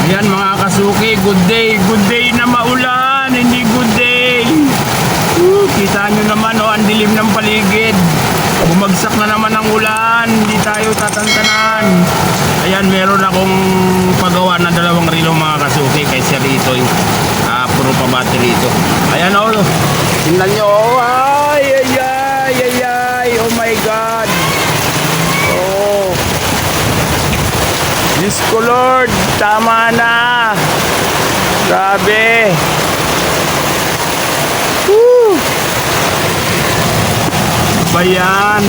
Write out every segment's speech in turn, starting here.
Ayan mga kasuki, good day na maulan, hindi good day. Kita nyo naman ang dilim ng paligid. Bumagsak na naman ang ulan, hindi tayo tatantanan. Ayan, meron akong pagawa na 2 rilo mga kasuki kay Sir Itoy. Puro pa battery ito. Ayan tingnan nyo, ay, oh my God. Diyos ko Lord, tama na. Grabe. Bayan.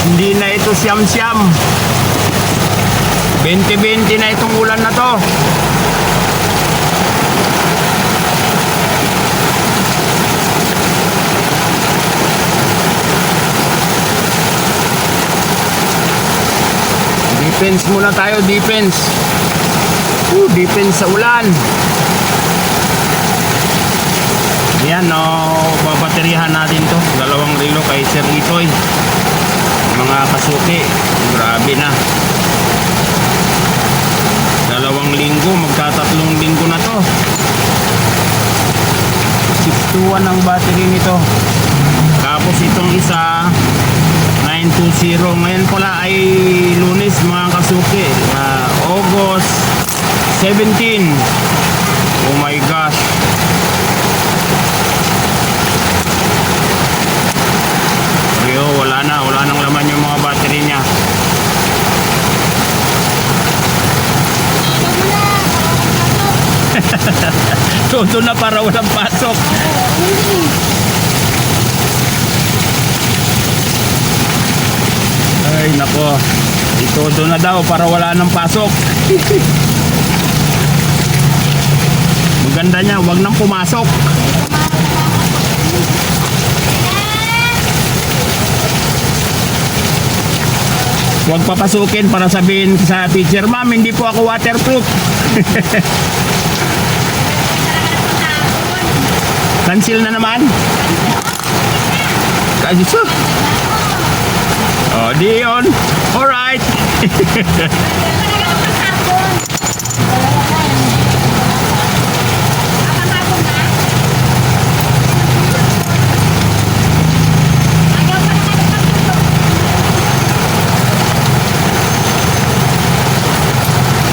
Hindi na ito siyam-siyam. 20-20 na itong ulan na to. Defense muna tayo, defense. Defense sa ulan. Ayan, babaterihan natin to. 2 rilo kay Sir Itoy. Mga kasuki, grabe na. 2 linggo, magta-3 linggo na to. 621 ang battery nito. Tapos itong isa 920. Ngayon pala ay Lunes mga kasuki, August 17. Oh my gosh. Wala nang laman yung mga battery niya. Todo na para walang pasok. Ay nako, itodo na daw para wala nang pasok. Maganda niya, wag nang pumasok. Wag papasukin para sabihin sa teacher, ma'am, hindi po ako waterproof. Cancel na naman. Kasi di yun. Alright.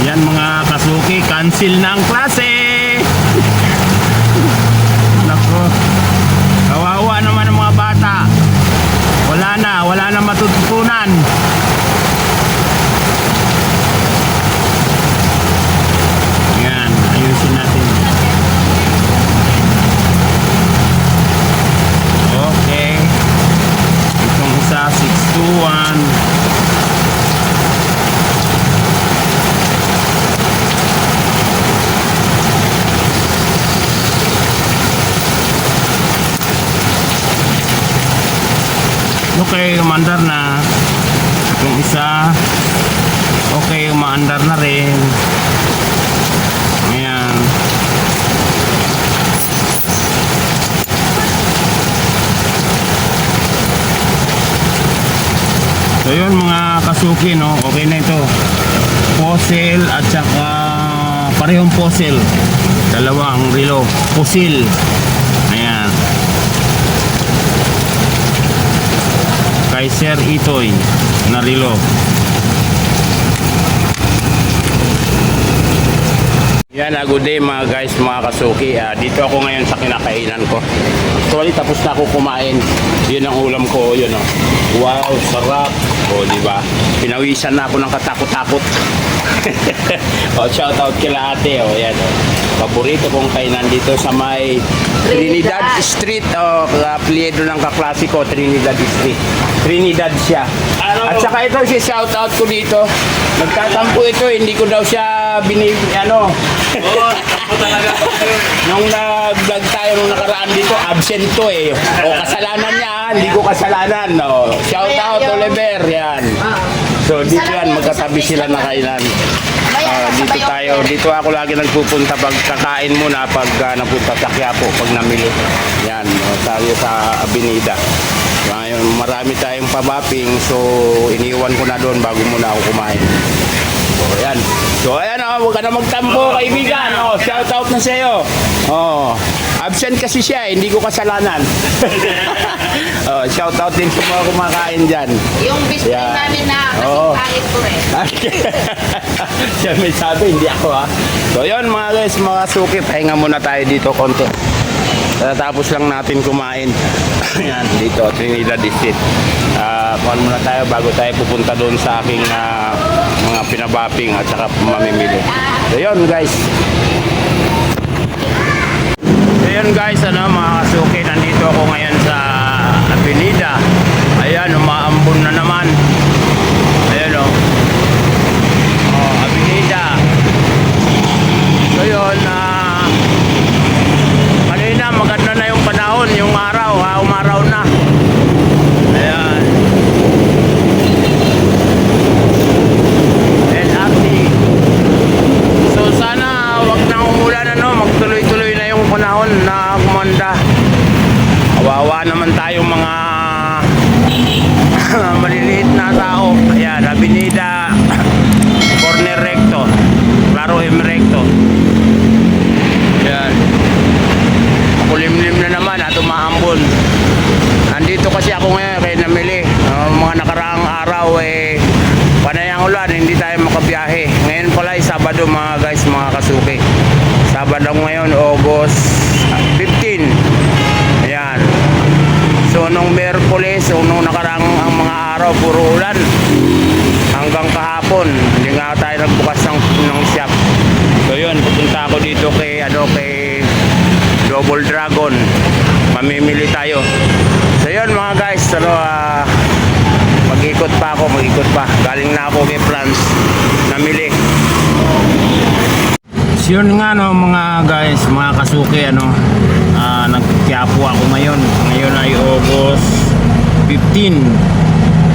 Yan mga kasuki, cancel na ang klase. Nako, kawawa naman ang mga bata. Wala na matututunan. Yan, ayusin natin. Okay, itong isa 621. Okay, umaandar na. Yung isa, okay, umaandar na rin. Ayan. So yun mga kasuki, no? Okay na ito. Fossil at saka parehong fossil. 2 rilo. Fossil. Ayan. Kay Sir Itoy na rilo. Yan, good day mga guys, mga kasuki. Dito ako ngayon sa kinakainan ko. Actually, tapos na ako kumain. Yun ang ulam ko, yun oh. Wow, sarap. Diba? Pinawisan na ako ng katakot-takot. Shout out kila ate, yan oh. Paborito kong kainan dito sa may Trinidad Street, apelyido ng kaklase ko, Trinidad Street. Trinidad siya. At saka ito si shout out ko dito. Nagtatampo ito, hindi ko daw siya nung nag-vlog tayo nung nakaraan dito, absent to eh. Kasalanan niya, hindi ko kasalanan. Shout out Oliver, yan. So dito yan, magkatabi sila na kainan. Dito tayo, dito ako lagi nagpupunta pag kakain muna pag napunta sa Quiapo, pag namili. Yan, tayo sa Avenida. Ngayon, marami tayong pabapping, so iniwan ko na doon bago muna ako kumain. So ayan. So ayan Huwag ka na magtampo, kaibigan. Oh, shout out na sa'yo. Oh, absent kasi siya, hindi ko kasalanan. Oh, shout out din sa mga kumakain dyan. Yung best friend Yeah. namin na Oo. kasing ko rin. Siya may sabi, hindi ako ha. So yun mga guys, mga suki, pahinga muna tayo dito konti. Tapos lang natin kumain. Ayan, dito, Trinidad Estate. Kuhan muna tayo bago tayo pupunta doon sa aking mga pinabaping at saka mamimili. So yun guys. So yun guys, mga kasuki, nandito ako ngayon sa Avenida. Ayan, umaambon na naman. Ayan o. Avenida. So yun, kanina maganda na yung panahon, yung araw, umaraw na. Ayan. LRT. So sana wag nang umulan, magtuloy-tuloy na yung panahon na kumanda. Kawawa naman tayong mga maliliit na tao. Ayan, Avenida Corner Recto, Claro M Recto. Ayan, kulimlim na naman at umaambon. Nandito kasi ako ngayon kaya namili. Mga nakaraang araw panay ang ulan, hindi tayo makabiyahe. Ngayon pala ay Sabado mga guys, mga kasuki. Sabado ngayon, August 15. Ayan. So nung Miyerkules, nung nakaraang ang mga araw, puro ulan. Hanggang kahapon, hindi nga tayo nagbukas ng shop. So yun, pupunta ako dito kay Double Dragon. Mamimili tayo. So yun mga guys, mag-ikot pa. Galing na ako kay France, namili. So yun nga mga guys, mga kasuki, nagkiyapo ako ngayon. Ngayon ay August 15.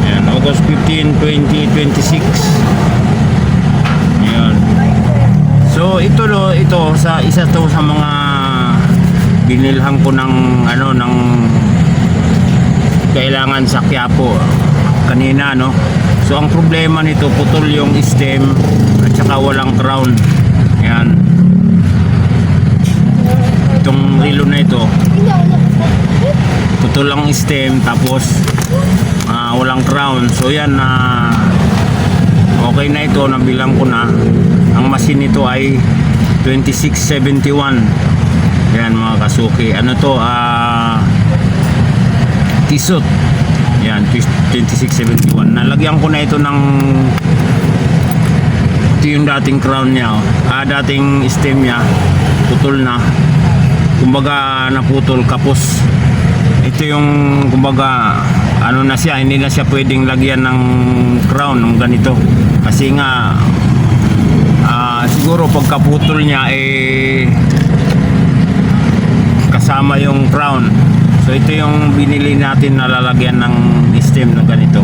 Ayan, August 15, 2026. Ayan. So ito sa isa to sa mga binilhan ko ng kailangan sa Quiapo kanina So ang problema nito, putol yung stem at saka walang crown. Ayan. Itong relo na ito, putol ang stem tapos walang crown. So yan, okay na ito, nabilang ko na. Ang machine nito ay 2671. Yan mga kasuki, Tissot. Yan, 2671. Nalagyan ko na ito ng yung dating crown niya, dating stem niya, putol na. Kumbaga naputol, kapos. Ito yung kumbaga na siya, hindi na siya pwedeng lagyan ng crown ng ganito. Kasi nga siguro pagkaputol niya kasama yung crown. So ito yung binili natin na lalagyan ng stem na ganito.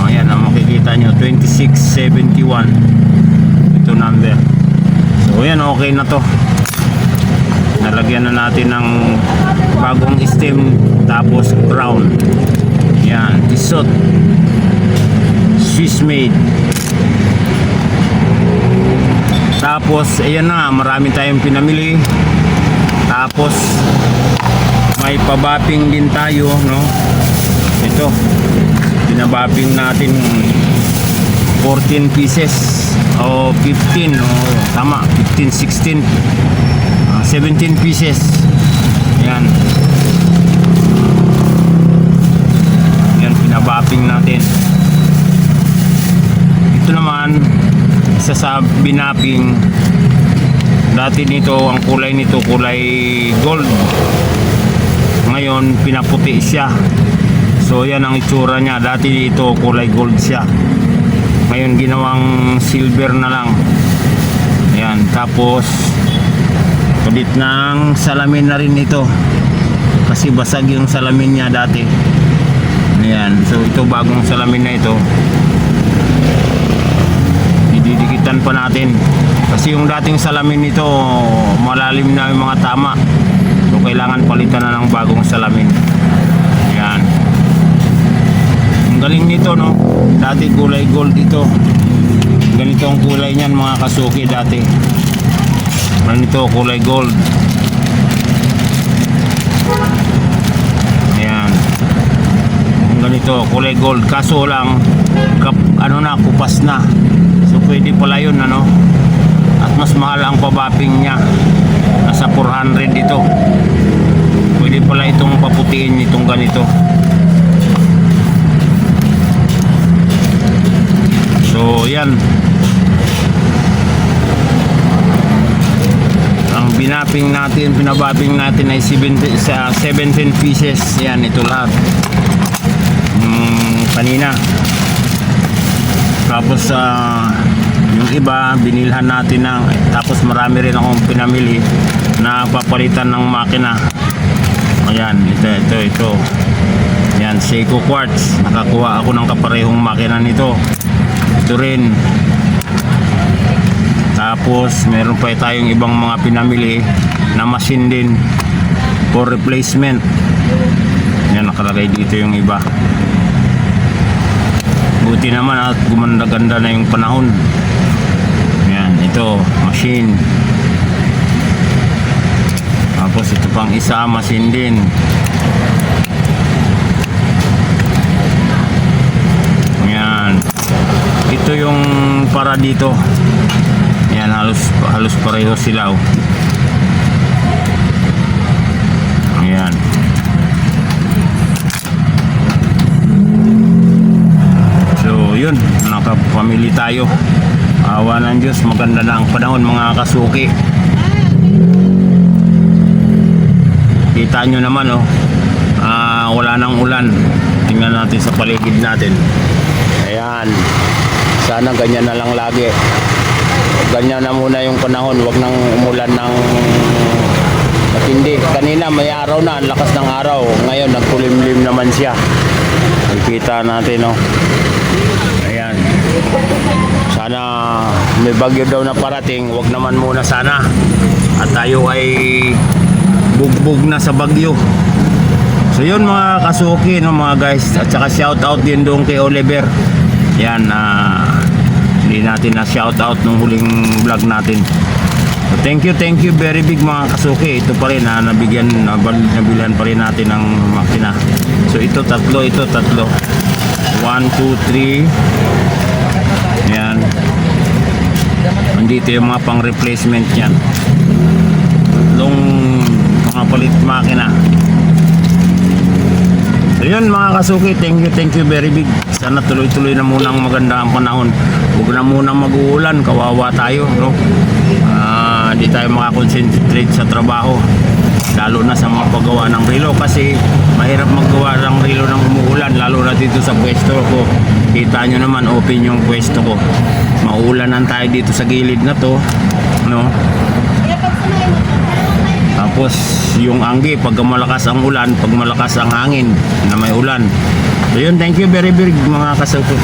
Ayan, makikita nyo, 2671 ito number. So ayan, okay na to. Nalagyan na natin ng bagong stem tapos crown. Yan, Tissot, Swiss made. Tapos ayan na, marami tayong pinamili. Tapos may pabapping din tayo, ito, pinabapping natin 14 pieces o 15, tama, 15, 16, 17 pieces. Yan, pinabapping natin. Ito naman, isa sa binapping, dati nito, ang kulay nito kulay gold, ngayon pinaputi siya. So yan ang itsura niya. Dati ito kulay gold siya, ngayon ginawang silver na lang. Ayan, tapos kabit ng salamin na rin ito kasi basag yung salamin niya dati. Ayan, so ito bagong salamin na ito, didikitan pa natin kasi yung dating salamin nito malalim na yung mga tama. So kailangan palitan na ng bagong salamin. Yan. Ang galing nito, dati kulay gold ito. Ganito ang kulay niyan mga kasuki dati. Ganito kulay gold. Ayan. Ganito kulay gold, kaso lang kupas na. So pwede pala yun ano. At mas mahal ang pabapping niya. Nasa 400 ito. Pwede pala itong paputiin itong ganito. So yan. Ang pinabapping natin ay 17 pieces. Yan, ito lahat. Kanina. Tapos yung iba binilhan natin tapos marami rin akong pinamili na papalitan ng makina. Ayan, ito. Yan, Seiko Quartz. Nakakuha ako ng kaparehong makina nito. Ito rin. Tapos meron pa tayong ibang mga pinamili na machine din for replacement. Yan, nakalagay dito yung iba. Buti naman at gumanda-ganda na yung panahon. Yan, ito, machine. Tapos ito pang isa, machine din. Yan. Ito yung para dito. Yan, halos pareho sila. Yan. So yun, nakapamili tayo. Awa ng Diyos, maganda na ang panahon mga kasuki. Kita nyo naman wala nang ulan. Tingnan natin sa paligid natin. Ayan, sana ganyan na lang lagi. Ganyan na muna yung panahon, wag nang umulan ng matindi. Kanina may araw na, ang lakas ng araw. Ngayon nagkulimlim naman siya. Nakikita natin ayan. Sana may bagyo daw na parating, wag naman muna sana. At tayo ay bugbog na sa bagyo. So yun mga kasuki mga guys. At saka shout out din doon kay Oliver. Yan, hindi natin na shout out nung huling vlog natin. So thank you very big mga kasuki. Ito pa rin nabilhan pa rin natin ng makina. So ito tatlo. 1, 2, 3. Yan. Nandito yung mga pang replacement yan. Tatlong mga palit makina. So yun mga kasuki, thank you very big. Sana tuloy-tuloy na muna ang maganda ang panahon. Huwag na muna mag-uulan, kawawa tayo, no? Hindi tayo makakonsentrate sa trabaho, lalo na sa mga paggawa ng relo, kasi mahirap maggawa ng relo ng umuulan, lalo na dito sa pwesto ko. Kita nyo naman, open yung pwesto ko. Mauulanan tayo dito sa gilid na to, no? Tapos yung anggi, pag malakas ang ulan, pag malakas ang hangin na may ulan. So yun, thank you very big mga kasuko.